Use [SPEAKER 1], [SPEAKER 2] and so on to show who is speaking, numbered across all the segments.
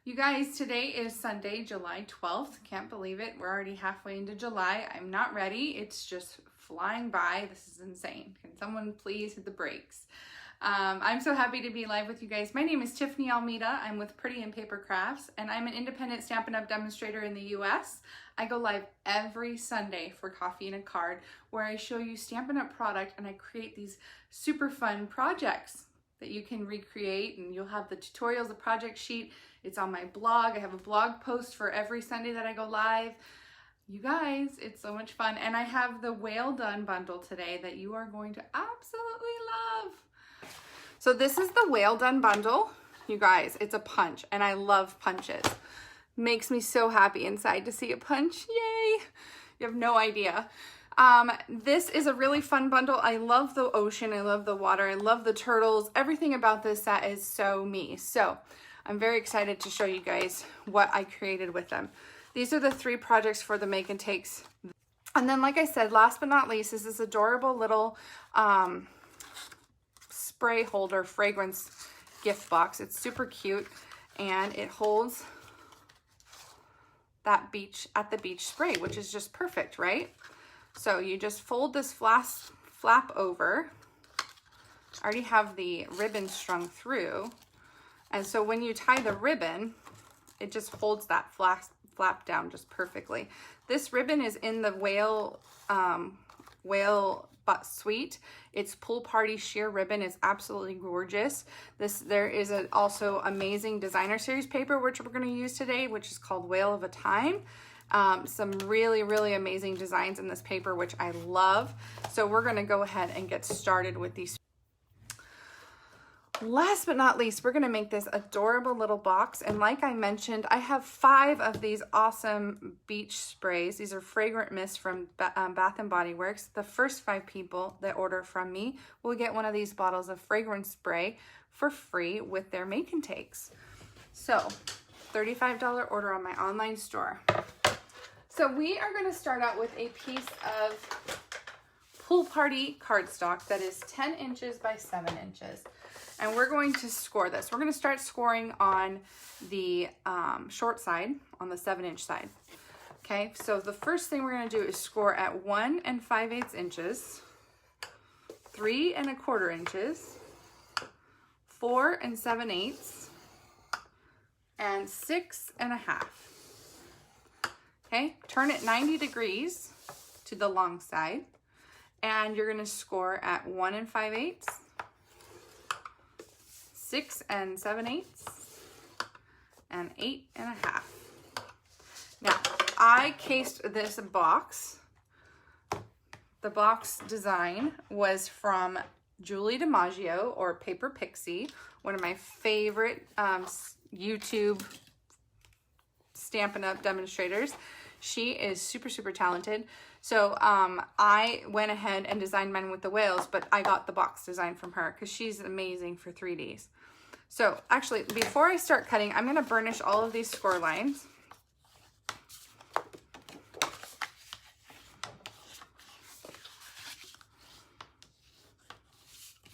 [SPEAKER 1] You guys, today is Sunday, July 12th. Can't believe it. We're already halfway into July. I'm not ready. It's just flying by. This is insane. Can someone please hit the brakes? I'm so happy to be live with you guys. My name is Tiffany Almeida. I'm with Pretty and Paper Crafts, and I'm an independent Stampin' Up! Demonstrator in the US. I go live every Sunday for Coffee and a Card, where I show you Stampin' Up! Product and I create these super fun projects that you can recreate, and you'll have the tutorials, the project sheet. It's on my blog. I have a blog post for every Sunday that I go live. You guys, it's so much fun. And I have the Whale Done bundle today that you are going to absolutely love. So this is the Whale Done bundle. You guys, it's a punch, and I love punches. Makes me so happy inside to see a punch. Yay! You have no idea. This is a really fun bundle. I love the ocean. I love the water. I love the turtles. Everything about this set is so me. So I'm very excited to show you guys what I created with them. These are the 3 projects for the Make and Takes. And then, like I said, last but not least is this adorable little spray holder fragrance gift box. It's super cute, and it holds that at the beach spray, which is just perfect, right? So you just fold this flap over. I already have the ribbon strung through. And so when you tie the ribbon, it just holds that flap down just perfectly. This ribbon is in the whale butt suite. It's Pool Party sheer ribbon. Is absolutely gorgeous. There is also amazing designer series paper, which we're going to use today, which is called Whale of a Time. Some really, really amazing designs in this paper, which I love. So we're going to go ahead and get started with these. Last but not least, we're going to make this adorable little box. And like I mentioned, I have 5 of these awesome beach sprays. These are fragrant mist from Bath & Body Works. The first 5 people that order from me will get one of these bottles of fragrance spray for free with their Make and Takes. So, $35 order on my online store. So we are going to start out with a piece of Pool Party cardstock that is 10 inches by 7 inches. And we're going to score this. We're going to start scoring on the short side, on the 7-inch side. Okay, so the first thing we're going to do is score at 1 5/8 inches, 3 1/4 inches, 4 7/8, and 6 1/2. Okay, turn it 90 degrees to the long side, and you're going to score at 1 5/8, 6 7/8, and 8 1/2. Now, I cased this box. The box design was from Julie DiMaggio, or Paper Pixie, one of my favorite YouTube Stampin' Up! Demonstrators. She is super, super talented. So I went ahead and designed mine with the whales, but I got the box design from her because she's amazing for 3Ds. So actually, before I start cutting, I'm going to burnish all of these score lines.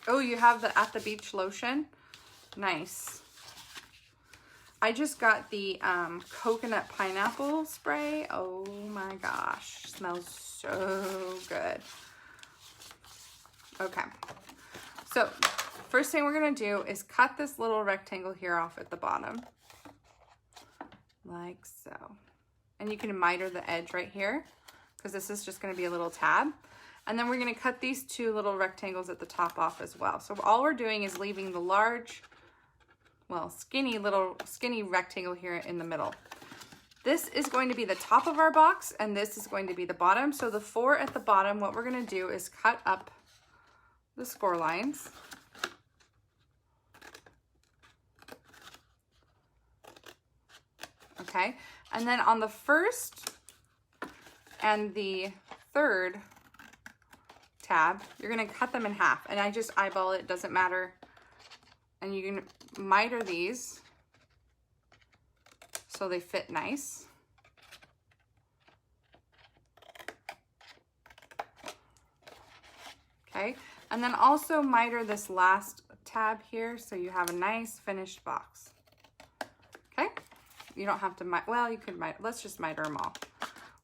[SPEAKER 1] Oh, you have the At the Beach lotion? Nice. I just got the coconut pineapple spray. Oh my gosh, smells so good. Okay, so first thing we're gonna do is cut this little rectangle here off at the bottom, like so. And you can miter the edge right here, because this is just gonna be a little tab. And then we're gonna cut these 2 little rectangles at the top off as well. So all we're doing is leaving the large, well, skinny rectangle here in the middle. This is going to be the top of our box, and this is going to be the bottom. So the 4 at the bottom, what we're going to do is cut up the score lines. Okay, and then on the first and the third tab, you're going to cut them in half, and I just eyeball it, doesn't matter. And you can miter these so they fit nice. Okay, and then also miter this last tab here so you have a nice finished box. Okay, You don't have to, well, you could, let's just miter them all.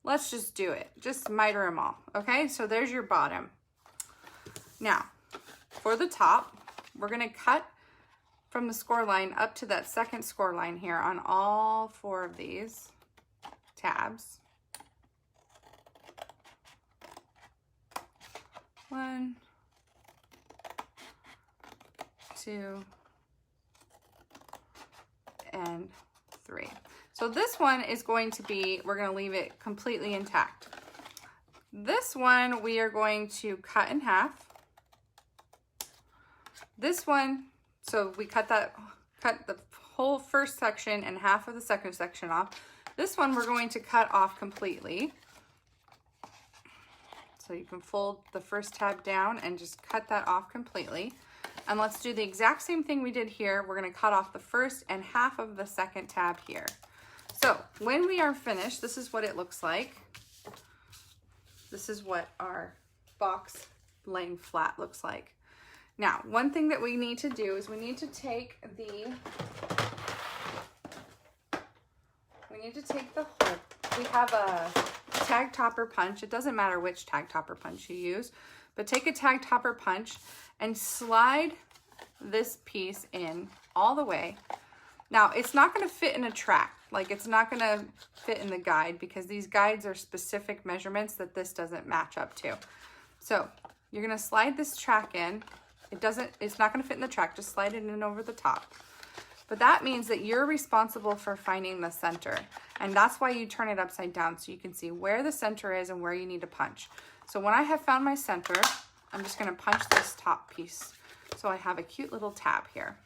[SPEAKER 1] Let's just do it. Just miter them all. Okay, so there's your bottom. Now, for the top, we're gonna cut from the score line up to that second score line here on all 4 of these tabs. 1, 2, and 3. So this one is going to be, we're going to leave it completely intact. This one we are going to cut in half. This one, so we cut the whole first section and half of the second section off. This one we're going to cut off completely. So you can fold the first tab down and just cut that off completely. And let's do the exact same thing we did here. We're gonna cut off the first and half of the second tab here. So when we are finished, this is what it looks like. This is what our box laying flat looks like. Now, one thing that we need to do is we need to take the hole. We have a tag topper punch. It doesn't matter which tag topper punch you use, but take a tag topper punch and slide this piece in all the way. Now, it's not going to fit in a track. Like, it's not going to fit in the guide because these guides are specific measurements that this doesn't match up to. So you're going to slide this track in. It's not going to fit in the track. Just slide it in over the top. But that means that you're responsible for finding the center. And that's why you turn it upside down so you can see where the center is and where you need to punch. So when I have found my center, I'm just going to punch this top piece. So I have a cute little tab here.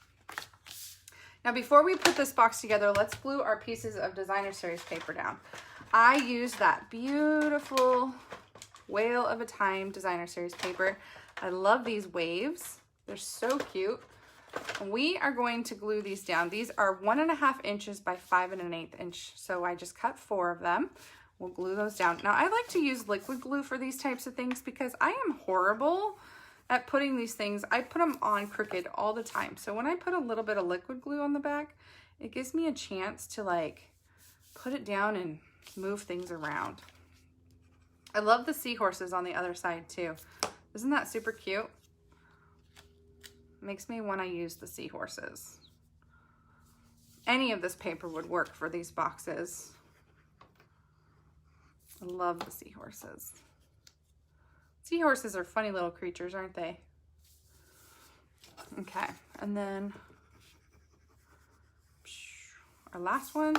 [SPEAKER 1] Now before we put this box together, let's glue our pieces of designer series paper down. I use that beautiful Whale of a Time designer series paper. I love these waves. They're so cute. We are going to glue these down. These are 1.5 inches by 5 1/8 inch. So I just cut 4 of them. We'll glue those down. Now I like to use liquid glue for these types of things because I am horrible at putting these things. I put them on crooked all the time. So when I put a little bit of liquid glue on the back, it gives me a chance to like put it down and move things around. I love the seahorses on the other side too. Isn't that super cute? Makes me want to use the seahorses. Any of this paper would work for these boxes. I love the seahorses. Seahorses are funny little creatures, aren't they? Okay, and then our last one.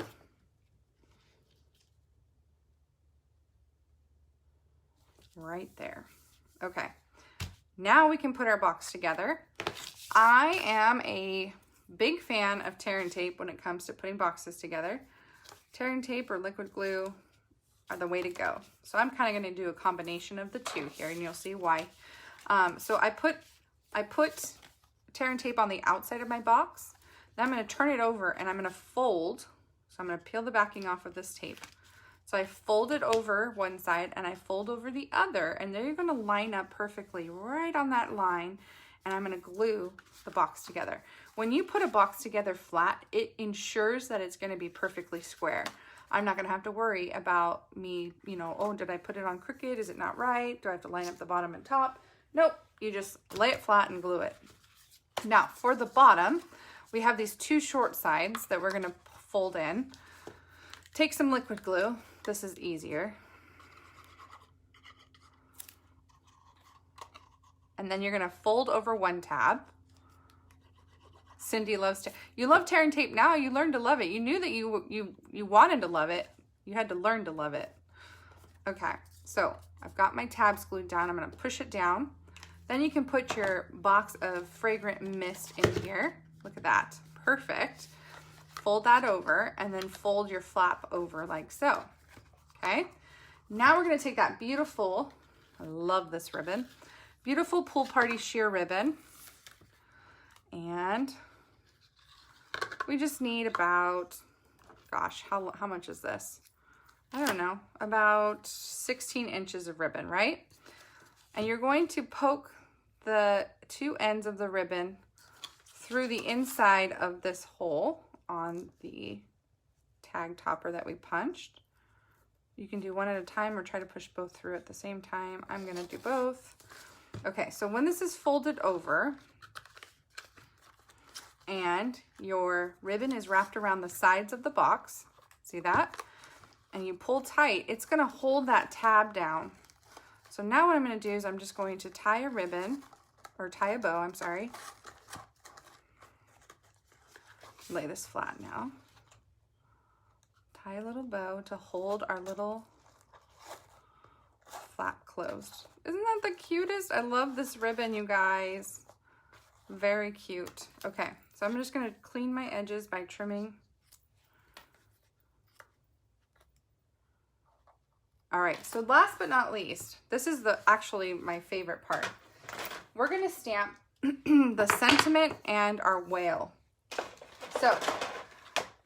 [SPEAKER 1] Right there. Okay, now we can put our box together. I am a big fan of tear and tape when it comes to putting boxes together. Tear and tape or liquid glue are the way to go. So I'm kind of going to do a combination of the two here, and you'll see why. So I put tear and tape on the outside of my box. Then I'm going to turn it over and I'm going to fold. So I'm going to peel the backing off of this tape. So I fold it over one side and I fold over the other, and they're going to line up perfectly right on that line, and I'm going to glue the box together. When you put a box together flat, it ensures that it's going to be perfectly square. I'm not going to have to worry about me, you know, oh, did I put it on crooked? Is it not right? Do I have to line up the bottom and top? Nope, you just lay it flat and glue it. Now for the bottom, we have these 2 short sides that we're going to fold in. Take some liquid glue. This is easier. And then you're going to fold over one tab. Cindy loves you love tear and tape now. You learned to love it. You knew that you wanted to love it. You had to learn to love it. Okay, so I've got my tabs glued down. I'm going to push it down. Then you can put your box of fragrant mist in here. Look at that. Perfect. Fold that over and then fold your flap over like so. Okay, now we're going to take that beautiful, I love this ribbon, beautiful pool party sheer ribbon, and we just need about, gosh, how much is this? I don't know, about 16 inches of ribbon, right? And you're going to poke the 2 ends of the ribbon through the inside of this hole on the tag topper that we punched. You can do one at a time or try to push both through at the same time. I'm gonna do both. Okay, so when this is folded over and your ribbon is wrapped around the sides of the box, see that? And you pull tight, it's gonna hold that tab down. So now what I'm gonna do is I'm just going to tie a ribbon, or tie a bow, I'm sorry. Lay this flat now. Tie a little bow to hold our little flap closed. Isn't that the cutest? I love this ribbon, you guys. Very cute. Okay, so I'm just gonna clean my edges by trimming. All right, so last but not least, this is actually my favorite part. We're gonna stamp the sentiment and our whale. So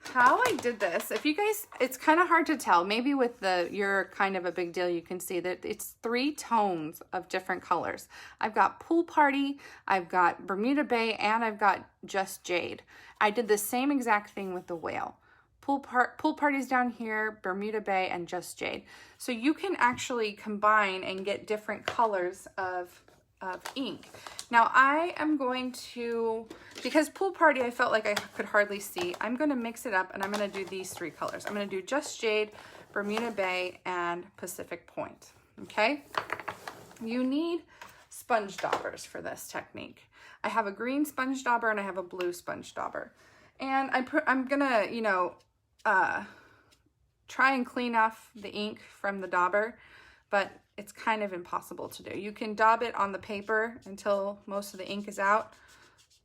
[SPEAKER 1] how I did this, if you guys, it's kind of hard to tell. Maybe with you're kind of a big deal, you can see that it's 3 tones of different colors. I've got Pool Party, I've got Bermuda Bay, and I've got Just Jade. I did the same exact thing with the whale. Pool Party's down here, Bermuda Bay, and Just Jade. So you can actually combine and get different colors of ink. Now I am going to, because Pool Party I felt like I could hardly see, I'm going to mix it up and I'm going to do these 3 colors. I'm going to do Just Jade, Bermuda Bay, and Pacific Point. Okay? You need sponge daubers for this technique. I have a green sponge dauber and I have a blue sponge dauber. And I'm going to, you know, try and clean off the ink from the dauber, but it's kind of impossible to do. You can daub it on the paper until most of the ink is out.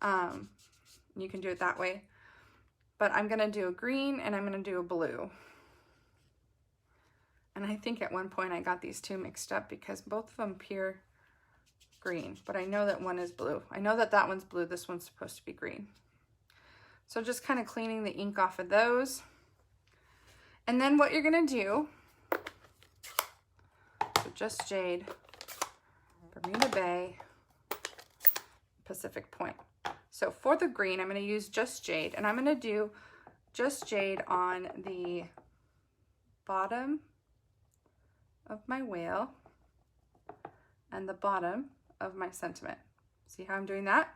[SPEAKER 1] You can do it that way. But I'm gonna do a green and I'm gonna do a blue. And I think at one point I got these 2 mixed up because both of them appear green, but I know that one is blue. I know that that one's blue, this one's supposed to be green. So just kind of cleaning the ink off of those. And then what you're gonna do, so Just Jade, Bermuda Bay, Pacific Point. So for the green, I'm going to use Just Jade, and I'm going to do Just Jade on the bottom of my whale and the bottom of my sentiment. See how I'm doing that?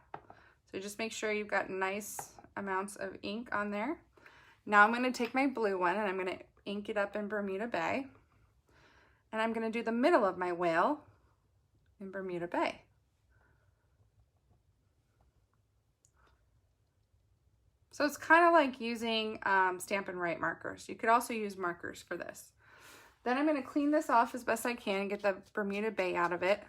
[SPEAKER 1] So just make sure you've got nice amounts of ink on there. Now I'm going to take my blue one and I'm going to ink it up in Bermuda Bay. And I'm going to do the middle of my whale in Bermuda Bay. So it's kind of like using Stampin' Write markers. You could also use markers for this. Then I'm going to clean this off as best I can and get the Bermuda Bay out of it.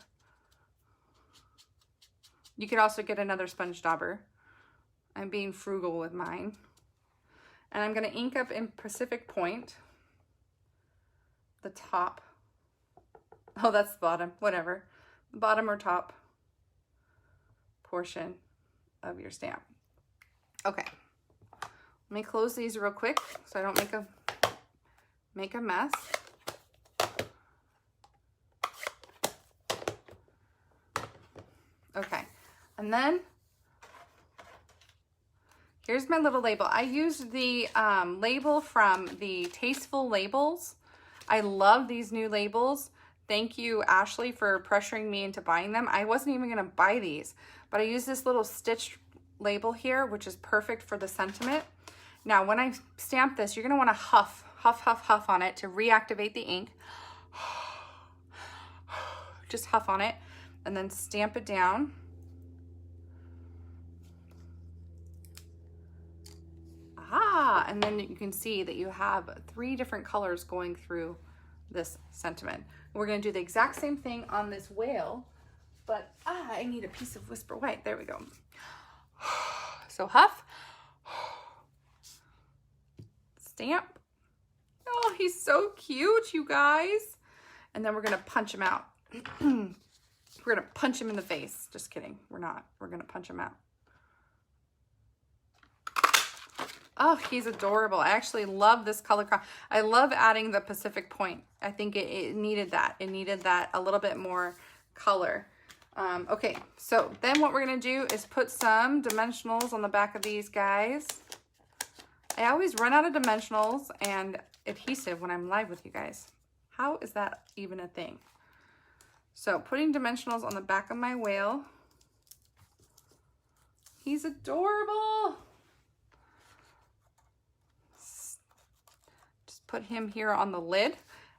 [SPEAKER 1] You could also get another sponge dauber. I'm being frugal with mine. And I'm going to ink up in Pacific Point, the top. Oh, that's the bottom, whatever. The bottom or top portion of your stamp. Okay, let me close these real quick so I don't make a mess. Okay, and then here's my little label. I used the label from the Tasteful Labels. I love these new labels. Thank you, Ashley, for pressuring me into buying them. I wasn't even gonna buy these, but I used this little stitch label here, which is perfect for the sentiment. Now, when I stamp this, you're gonna wanna huff, huff, huff, huff on it to reactivate the ink. Just huff on it and then stamp it down. Ah, and then you can see that you have 3 different colors going through this sentiment. We're going to do the exact same thing on this whale, but I need a piece of Whisper White. There we go. So huff, stamp. Oh, he's so cute, you guys. And then we're going to punch him out. We're going to punch him in the face. Just kidding. We're not. We're going to punch him out. Oh, he's adorable. I actually love this color. I love adding the Pacific Point. I think it needed that. It needed that a little bit more color. Okay, so then what we're gonna do is put some dimensionals on the back of these guys. I always run out of dimensionals and adhesive when I'm live with you guys. How is that even a thing? So putting dimensionals on the back of my whale. He's adorable. Just put him here on the lid,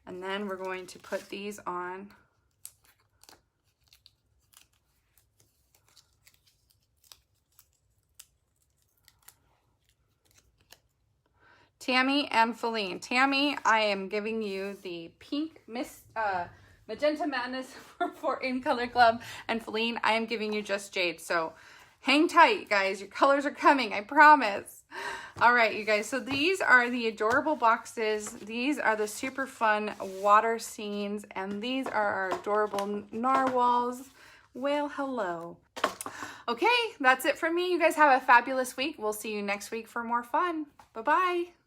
[SPEAKER 1] and then we're going to put these on Tammy and Feline. Tammy, I am giving you the pink Magenta Madness for In Color Club, and Feline, I am giving you just Jade. So hang tight, guys. Your colors are coming, I promise. All right, you guys. So these are the adorable boxes. These are the super fun water scenes, and these are our adorable narwhals. Well, hello. Okay, that's it from me. You guys have a fabulous week. We'll see you next week for more fun. Bye-bye.